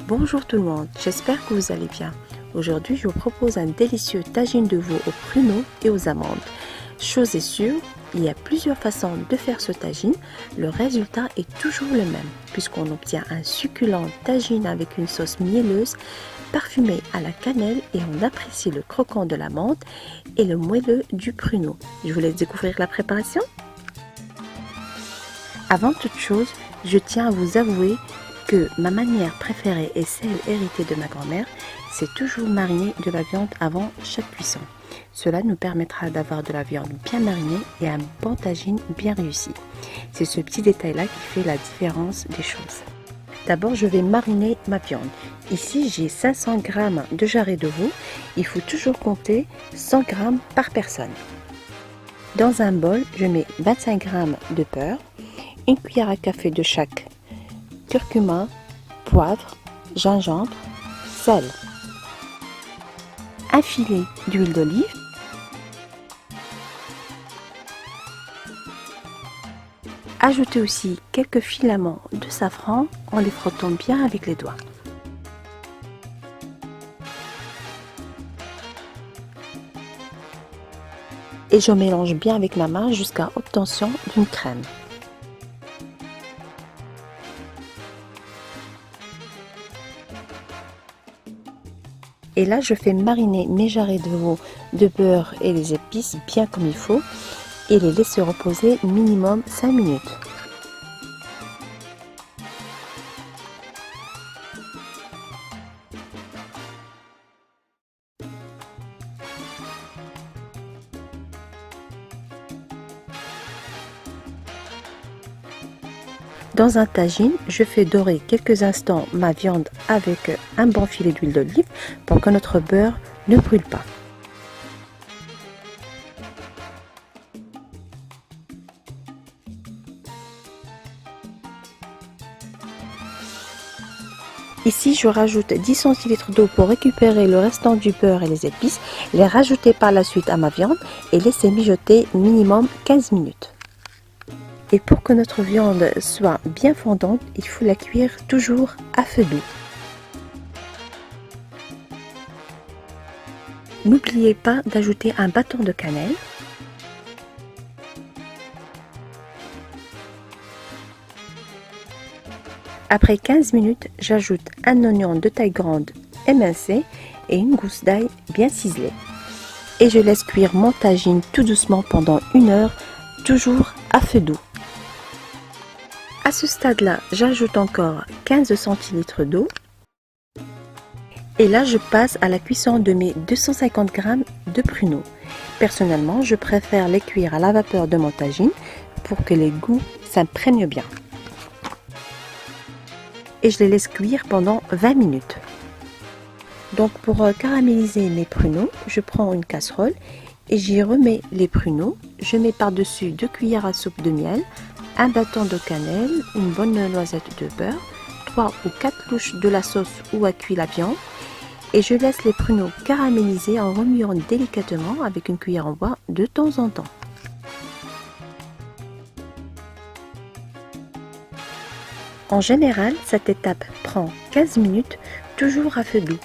Bonjour tout le monde, j'espère que vous allez bien. Aujourd'hui, je vous propose un délicieux tagine de veau aux pruneaux et aux amandes. Chose est sûre, il y a plusieurs façons de faire ce tagine. Le résultat est toujours le même, puisqu'on obtient un succulent tagine avec une sauce mielleuse, parfumée à la cannelle, et on apprécie le croquant de l'amande et le moelleux du pruneau. Je vous laisse découvrir la préparation. Avant toute chose, je tiens à vous avouer que ma manière préférée est celle héritée de ma grand-mère, c'est toujours mariner de la viande avant chaque cuisson. Cela nous permettra d'avoir de la viande bien marinée et un bon tagine bien réussi. C'est ce petit détail-là qui fait la différence des choses. D'abord, je vais mariner ma viande. Ici, j'ai 500 g de jarret de veau. Il faut toujours compter 100 g par personne. Dans un bol, je mets 25 g de beurre, une cuillère à café de chaque curcuma, poivre, gingembre, sel, un filet d'huile d'olive, ajoutez aussi quelques filaments de safran en les frottant bien avec les doigts. Et je mélange bien avec ma main jusqu'à obtention d'une crème. Et là, je fais mariner mes jarrets de veau de beurre et les épices bien comme il faut et les laisser reposer minimum 5 minutes. Dans un tagine, je fais dorer quelques instants ma viande avec un bon filet d'huile d'olive pour que notre beurre ne brûle pas. Ici, je rajoute 10 centilitres d'eau pour récupérer le restant du beurre et les épices, les rajouter par la suite à ma viande et laisser mijoter minimum 15 minutes. Et pour que notre viande soit bien fondante, il faut la cuire toujours à feu doux. N'oubliez pas d'ajouter un bâton de cannelle. Après 15 minutes, j'ajoute un oignon de taille grande émincé et une gousse d'ail bien ciselée. Et je laisse cuire mon tagine tout doucement pendant 1 heure, toujours à feu doux. À ce stade-là, j'ajoute encore 15 centilitres d'eau. Et là, je passe à la cuisson de mes 250 g de pruneaux. Personnellement, je préfère les cuire à la vapeur de mon tagine pour que les goûts s'imprègnent bien. Et je les laisse cuire pendant 20 minutes. Donc pour caraméliser mes pruneaux, je prends une casserole et j'y remets les pruneaux. Je mets par-dessus 2 cuillères à soupe de miel, un bâton de cannelle, une bonne noisette de beurre, 3 ou 4 louches de la sauce où a cuit la viande et je laisse les pruneaux caraméliser en remuant délicatement avec une cuillère en bois de temps en temps. En général, cette étape prend 15 minutes, toujours à feu doux.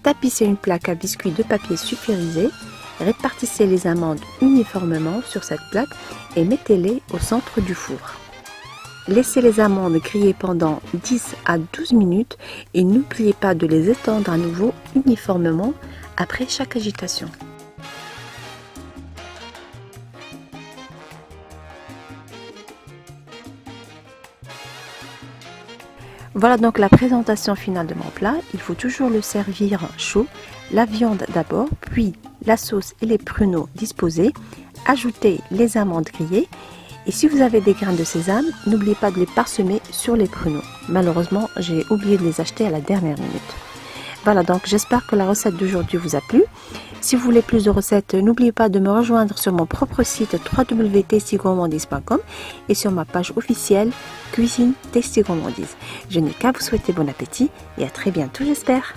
Tapissez une plaque à biscuits de papier sulfurisé, répartissez les amandes uniformément sur cette plaque et mettez-les au centre du four. Laissez les amandes griller pendant 10 à 12 minutes et n'oubliez pas de les étendre à nouveau uniformément après chaque agitation. Voilà donc la présentation finale de mon plat. Il faut toujours le servir chaud. La viande d'abord, puis la sauce et les pruneaux disposés. Ajoutez les amandes grillées. Et si vous avez des graines de sésame, n'oubliez pas de les parsemer sur les pruneaux. Malheureusement, j'ai oublié de les acheter à la dernière minute. Voilà, donc j'espère que la recette d'aujourd'hui vous a plu. Si vous voulez plus de recettes, n'oubliez pas de me rejoindre sur mon propre site www.tastygourmandise.com et sur ma page officielle Cuisine Tasty Gourmandise. Je n'ai qu'à vous souhaiter bon appétit et à très bientôt, j'espère.